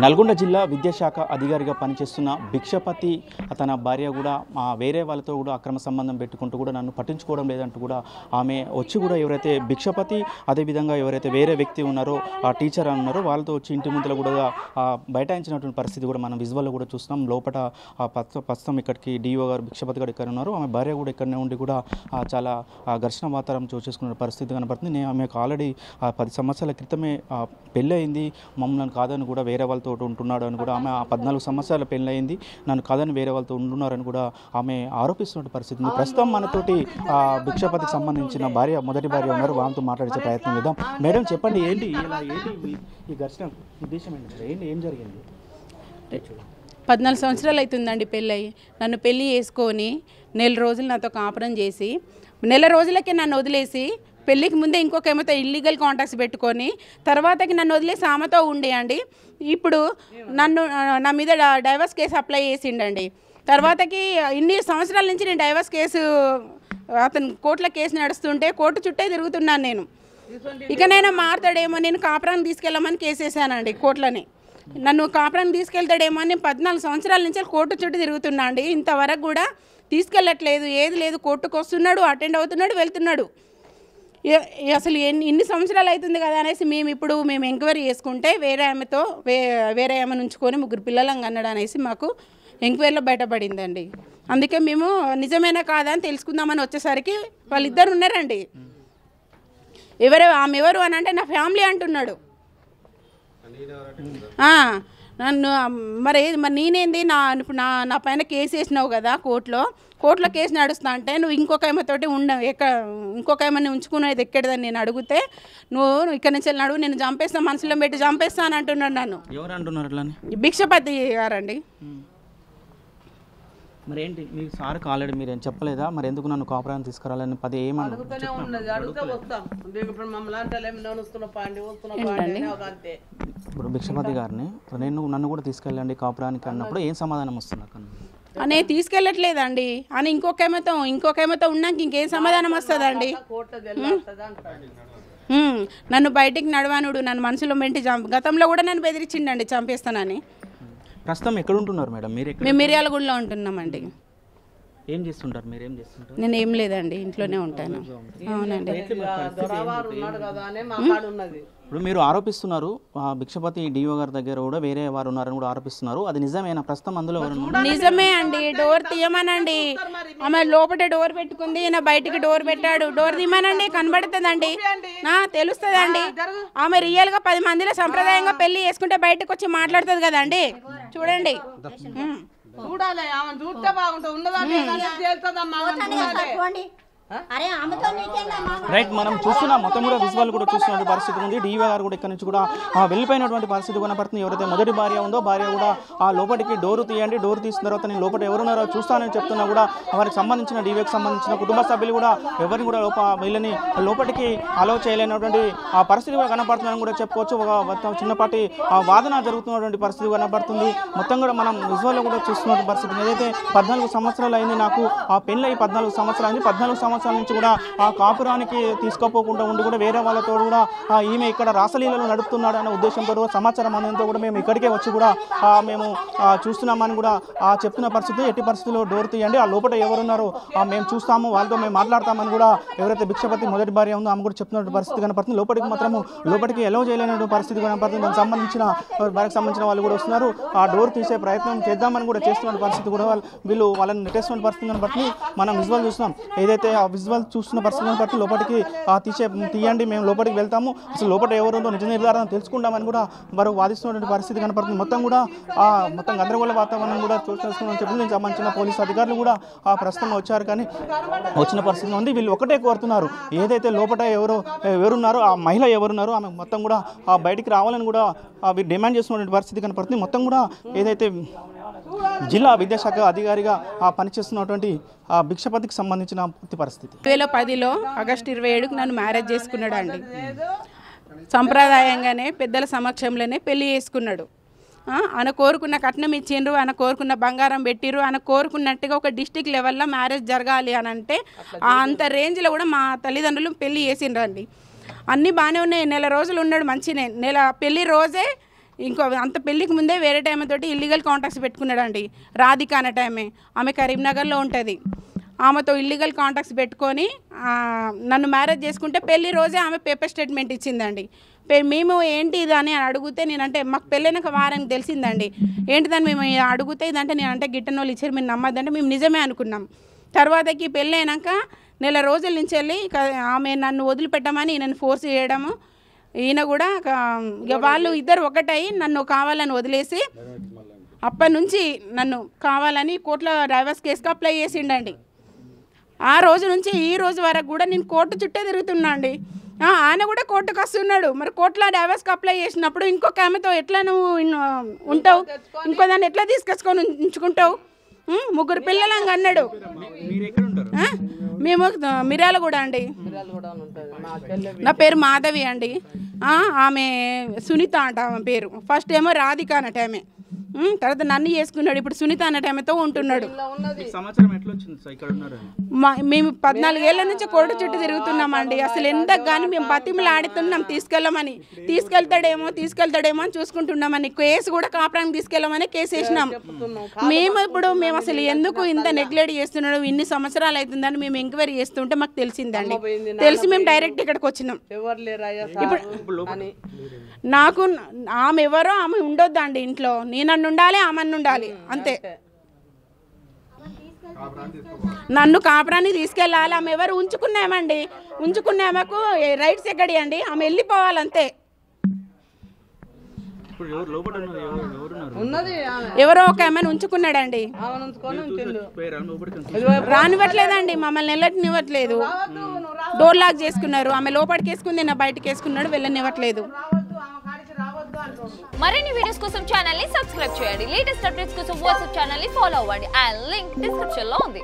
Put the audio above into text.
నల్గొండ జిల్లా విద్యాశాఖ అధికారిగా పనిచేస్తున్న భిక్షపతి తన భార్య కూడా వేరే వాళ్ళతో కూడా అక్రమ సంబంధం పెట్టుకుంటూ కూడా నన్ను పట్టించుకోవడం లేదంటూ కూడా ఆమె వచ్చి కూడా ఎవరైతే భిక్షపతి అదేవిధంగా ఎవరైతే వేరే వ్యక్తి ఉన్నారో ఆ టీచర్ ఉన్నారో వాళ్ళతో వచ్చి ఇంటి ముందర కూడా బైఠాయించినటువంటి పరిస్థితి కూడా మనం విజువల్లో కూడా చూస్తున్నాం. లోపల ప్రస్తుతం ఇక్కడికి డిఓ గారు భిక్షపతి గారు ఇక్కడ ఉన్నారు, ఆమె భార్య కూడా ఇక్కడనే ఉండి కూడా చాలా ఘర్షణ వాతావరణం చూసేసుకున్న పరిస్థితి కనబడుతుంది. ఆమెకు ఆల్రెడీ 10 సంవత్సరాల క్రితమే పెళ్ళి అయింది, మమ్మల్ని కాదని కూడా వేరే వాళ్ళతో ఉంటున్నాడు అని కూడా ఆమె 14 సంవత్సరాల పెళ్ళి అయింది, నన్ను కాదని వేరే వాళ్ళతో ఉంటున్నారని కూడా ఆమె ఆరోపిస్తున్న పరిస్థితి ఉంది. ప్రస్తుతం మనతోటి భిక్షపతికి సంబంధించిన మొదటి భార్య ఉన్నారు, వాళ్ళతో మాట్లాడే ప్రయత్నం చేద్దాం. మేడం చెప్పండి, ఏంటి ఈ ఘర్షణ ఉద్దేశం ఏంటి, ఏం జరిగింది? 14 సంవత్సరాలు అవుతుందండి పెళ్ళయి. నన్ను పెళ్ళి చేసుకొని నెల రోజులు నాతో కాపురం చేసి నెల రోజులకే నన్ను వదిలేసి పెళ్ళికి ముందే ఇంకొక ఏమో ఇల్లీగల్ కాంటాక్ట్స్ పెట్టుకొని తర్వాతకి నన్ను వదిలేసి ఆమెతో ఉండేయండి. ఇప్పుడు నా మీద డైవర్స్ కేసు అప్లై చేసిండండి. తర్వాతకి ఇన్ని సంవత్సరాల నుంచి నేను డైవర్స్ కేసు అతను కోర్టులో కేసు నడుస్తుంటే కోర్టు చుట్టే తిరుగుతున్నాను నేను. ఇకనైనా మారుతాడేమో, నేను కాపురానికి తీసుకెళ్ళమని కేసు వేసానండి కోర్టులోనే. నన్ను కాపురానికి తీసుకెళ్తాడేమో అని 14 సంవత్సరాల నుంచి కోర్టు చుట్టూ తిరుగుతున్నా అండి. ఇంతవరకు కూడా తీసుకెళ్ళట్లేదు, ఏది లేదు. కోర్టుకు వస్తున్నాడు, అటెండ్ అవుతున్నాడు, వెళ్తున్నాడు. అసలు ఇన్ని సంవత్సరాలు అవుతుంది కదా అనేసి మేము ఎంక్వైరీ చేసుకుంటే వేరే ఆమె ఉంచుకొని 3 పిల్లలను అన్నాడు అనేసి మాకు ఎంక్వైరీలో బయటపడిందండి. అందుకే మేము నిజమేనా కాదా అని తెలుసుకుందామని వచ్చేసరికి వాళ్ళిద్దరు ఉన్నారండి. ఆమె ఎవరు అని అంటే నా ఫ్యామిలీ అంటున్నాడు. నన్ను మరి నేనేంది నా పైన కేసు వేసినావు కదా కోర్టులో కేసు నడుస్తా అంటే నువ్వు ఇంకొక ఏమతోటి ఇంకొక ఏమని ఉంచుకునేది ఎక్కడదని నేను అడిగితే నువ్వు ఇక్కడ నుంచి నడువు, నేను చంపేస్తాను, మనసులో పెట్టి చంపేస్తాను అంటున్నాడు. నన్ను ఎవరు అంటున్నారు అట్లా? భిక్షపతి గారండి. మరి ఏంటి మీ సార్కి ఆల్రెడీ మీరు ఏం చెప్పలేదా? మరి ఎందుకు నన్ను కాపురాన్ని తీసుకురాలని 10 ఏమన్నా? ఇప్పుడు భిక్షపతి గారిని నన్ను కూడా తీసుకెళ్ళండి కాపురానికి అన్నప్పుడు ఏం సమాధానం వస్తుంది అక్కడ? అనే తీసుకెళ్ళట్లేదండి అని ఇంకొక ఏమతో ఉన్నాక ఇంకేం సమాధానం వస్తుందండి? నన్ను బయటికి నడవానుడు, నన్ను మనసులో మెంటి గతంలో కూడా నన్ను బెదిరించిండండి చంపేస్తానని. ప్రస్తుతం ఎక్కడ ఉంటున్నారు మేడం? మేము మిర్యాలగూడలో ఉంటున్నామండి. ఏం చేస్తుంటారు మీరు? ఏం చేస్తుంటారు? నేను ఏం లేదండి, ఇంట్లోనే ఉంటాను. అవునండి. ఇప్పుడు మీరు ఆరోపిస్తున్నారు భిక్షపతి డిఓ గారి దగ్గర కూడా వేరే వారు ఉన్నారని కూడా ఆరోపిస్తున్నారు, అది నిజమేనా? ప్రస్తుతం అందులో నిజమే అండి. డోర్ తీయమనండి, ఆమె లోపల డోర్ పెట్టుకుంది, నా బయటికి డోర్ పెట్టాడు. డోర్ తీయమనండి, కనబడుతుందండి, తెలుస్తుందండి. ఆమె రియల్ గా 10 మందిలో సంప్రదాయంగా పెళ్లి చేసుకుంటే బయటకు వచ్చి మాట్లాడుతుంది కదండి. చూడండి, చూడాలి, ఆమె చూస్తే బాగుంటుంది. ఉన్నదాన్ని రైట్, మనం చూస్తున్నాం మొత్తం కూడా విజువల్ కూడా చూస్తున్న పరిస్థితి ఉంది. డిఓ గారు కూడా ఇక్కడ నుంచి కూడా వెళ్ళిపోయినటువంటి పరిస్థితి కనపడుతుంది. ఎవరైతే మొదటి భార్య ఉందో భార్య కూడా లోపలికి డోర్ తీయండి, డోర్ తీసిన తర్వాత నేను లోపల ఎవరున్నారో చూస్తానని చెప్తున్నా కూడా వారికి సంబంధించిన డిఓకి సంబంధించిన కుటుంబ సభ్యులు కూడా ఎవరిని కూడా వీళ్ళని లోపలికి అలౌ చేయలేనటువంటి పరిస్థితి కూడా కనపడుతుందని కూడా చెప్పుకోవచ్చు. ఒక చిన్నపాటి వాదన జరుగుతున్నటువంటి పరిస్థితి కనపడుతుంది. మొత్తం కూడా మనం విజువల్లో కూడా చూస్తున్న పరిస్థితి. ఏదైతే 14 సంవత్సరాలు అయింది నాకు పెళ్ళి 14 సంవత్సరాలు అయింది. 14 సంవత్సరాల నుంచి కూడా కాపురానికి తీసుకోపోకుండా ఉండి కూడా వేరే వాళ్ళతో కూడా ఈమె ఇక్కడ రాసలీలలో నడుపుతున్నాడు అనే ఉద్దేశంతో సమాచారం అందంతో కూడా మేము ఇక్కడికే వచ్చి కూడా మేము చూస్తున్నామని కూడా చెప్తున్న పరిస్థితి. ఎట్టి పరిస్థితుల్లో డోర్ తీయండి, ఆ లోపల ఎవరున్నారో మేము చూస్తాము, వాళ్ళతో మేము మాట్లాడతామని కూడా ఎవరైతే భిక్షపతి మొదటి భార్య ఉందో ఆమె కూడా చెప్తున్న పరిస్థితి కనపడుతుంది. లోపలికి ఎలో చేయలేని పరిస్థితి కనపడుతుంది. దానికి సంబంధించిన వాళ్ళు కూడా వస్తున్నారు, ఆ డోర్ తీసే ప్రయత్నం చేద్దామని కూడా చేస్తున్న పరిస్థితి కూడా వీళ్ళు వాళ్ళని నెట్టేస్తున్న పరిస్థితి కనపడుతుంది. మనం విజువల్ చూస్తున్నాం, ఏదైతే విజువల్ చూస్తున్న పరిస్థితిని బట్టి లోపలికి తీయండి, మేము లోపలికి వెళ్తాము, అసలు లోపల ఎవరుందో నిజ నిర్ధారణ తెలుసుకుంటామని కూడా వారు వాదిస్తున్నటువంటి పరిస్థితి కనపడుతుంది. మొత్తం గందరగోళ వాతావరణం కూడా చూస్తున్నామని చెప్పి దీనికి సంబంధించిన పోలీసు అధికారులు కూడా ప్రస్తుతం వచ్చారు. కానీ వచ్చిన పరిస్థితి ఉంది. వీళ్ళు ఒకటే కోరుతున్నారు, ఏదైతే లోపల ఎవరున్నారో ఆ మహిళ ఎవరున్నారో ఆమె మొత్తం కూడా బయటికి రావాలని కూడా డిమాండ్ చేస్తున్నటువంటి పరిస్థితి కనపడుతుంది. మొత్తం కూడా ఏదైతే జిల్లా విద్యాశాఖ అధికారిగా పనిచేస్తున్నటువంటి భిక్షపతికి సంబంధించిన పూర్తి పరిస్థితి. 2010లో ఆగస్టు 27కు నన్ను మ్యారేజ్ చేసుకున్నాడు అండి. సంప్రదాయంగానే పెద్దల సమక్షంలోనే పెళ్లి చేసుకున్నాడు. ఆయన కోరుకున్న కట్నం ఇచ్చిండ్రు, ఆయన కోరుకున్న బంగారం పెట్టిరు, ఆయన కోరుకున్నట్టుగా ఒక డిస్టిక్ లెవెల్లో మ్యారేజ్ జరగాలి అని అంటే అంత రేంజ్లో కూడా మా తల్లిదండ్రులు పెళ్లి చేసిండ్రండి. అన్నీ బాగానే ఉన్నాయి. నెల రోజులు ఉన్నాడు మంచినే. పెళ్లి రోజే ఇంకో అంత పెళ్ళికి ముందే వేరే టైం తోటి ఇల్లీగల్ కాంటాక్ట్స్ పెట్టుకున్నాడండి. రాధిక అనే టైమే, ఆమె కరీంనగర్లో ఉంటుంది. ఆమెతో ఇల్లీగల్ కాంటాక్ట్స్ పెట్టుకొని నన్ను మ్యారేజ్ చేసుకుంటే పెళ్లి రోజే ఆమె పేపర్ స్టేట్మెంట్ ఇచ్చిందండి. మేము ఏంటి ఇది అని అడిగితే నేనంటే మాకు పెళ్ళైనాక వారానికి తెలిసిందండి. ఏంటిదని మేము అడిగితే ఇదంటే నేనంటే గిట్టని వాళ్ళు ఇచ్చారు మీరు నమ్మద్దంటే మేము నిజమే అనుకున్నాం. తర్వాతకి పెళ్ళి అయినాక నెల రోజుల నుంచి వెళ్ళి ఆమె నన్ను వదిలిపెట్టమని ఈయనను ఫోర్స్ చేయడము, ఈయన కూడా ఇక వాళ్ళు ఇద్దరు ఒకటై నన్ను కావాలని వదిలేసి అప్పటి నుంచి నన్ను కావాలని కోర్టులో డైవర్స్ కేసుకి అప్లై చేసిండండి. ఆ రోజు నుంచి ఈ రోజు వరకు కూడా నేను కోర్టు చుట్టే తిరుగుతున్నా అండి. ఆయన కూడా కోర్టుకు వస్తున్నాడు. మరి కోర్టులో డైవర్స్కి అప్లై చేసినప్పుడు ఇంకొక ఆమెతో ఎట్లా నువ్వు ఉంటావు, ఇంకో దాన్ని ఎట్లా తీసుకొచ్చుకొని ఉంచుకుంటావు? 3 పిల్లలంగా అన్నాడు. మేము మిర్యాలగూడ అండి. నా పేరు మాధవి అండి. ఆమె సునీత అంట ఆమె పేరు. ఫస్ట్ ఏమో రాధిక అన్నట్టు ఆమె, తర్వాత నన్ను చేసుకున్నాడు. ఇప్పుడు సునీత అన్నట్టు ఆమెతో ఉంటున్నాడు. మేము 14 ఏళ్ల నుంచి కోర్టు చుట్టూ తిరుగుతున్నామండి. అసలు ఎంతకు కానీ మేము బతిమలు ఆడుతున్నాం తీసుకెళ్ళమని. తీసుకెళ్తాడేమో అని చూసుకుంటున్నామని. కేసు కూడా కాపురానికి తీసుకెళ్ళమని కేసు వేసినాం. మేము అసలు ఎందుకు ఇంత నెగ్లెక్ట్ చేస్తున్నాడు, ఇన్ని సంవత్సరాలు అవుతుందని మేము ఎంక్వైరీ చేస్తుంటే మాకు తెలిసిందండి. తెలిసి మేము డైరెక్ట్ ఇక్కడికి వచ్చినాం. ఇప్పుడు నాకు ఆమె ఎవరో ఆమె ఉండొద్దండి ఇంట్లో. నేను ఉండాలి, ఆమెను ఉండాలి అంతే. నన్ను కాపురాన్ని తీసుకెళ్ళాలి. ఆమె ఎవరు ఉంచుకున్నామండి, ఉంచుకున్నామకు రైట్స్ ఎక్కడి అండి, ఆమె వెళ్ళిపోవాలంతే. ఎవరో ఒక ఆమెను ఉంచుకున్నాడండి. రానివ్వట్లేదండి, మమ్మల్ని వెళ్ళనివ్వట్లేదు. డోర్ లాక్ చేసుకున్నారు. ఆమె లోపలికి వేసుకుంది, నా బయటకి వేసుకున్నాడు, వెళ్ళనివ్వట్లేదు. మరిన్ని వీడియోస్ కోసం ఛానల్ ని సబ్స్క్రైబ్ చేయండి. లేటెస్ట్ అప్డేట్స్ కోసం వాట్సాప్ ఛానల్ ని ఫాలో అవ్వండి. ఆ లింక్ డిస్క్రిప్షన్ లో ఉంది.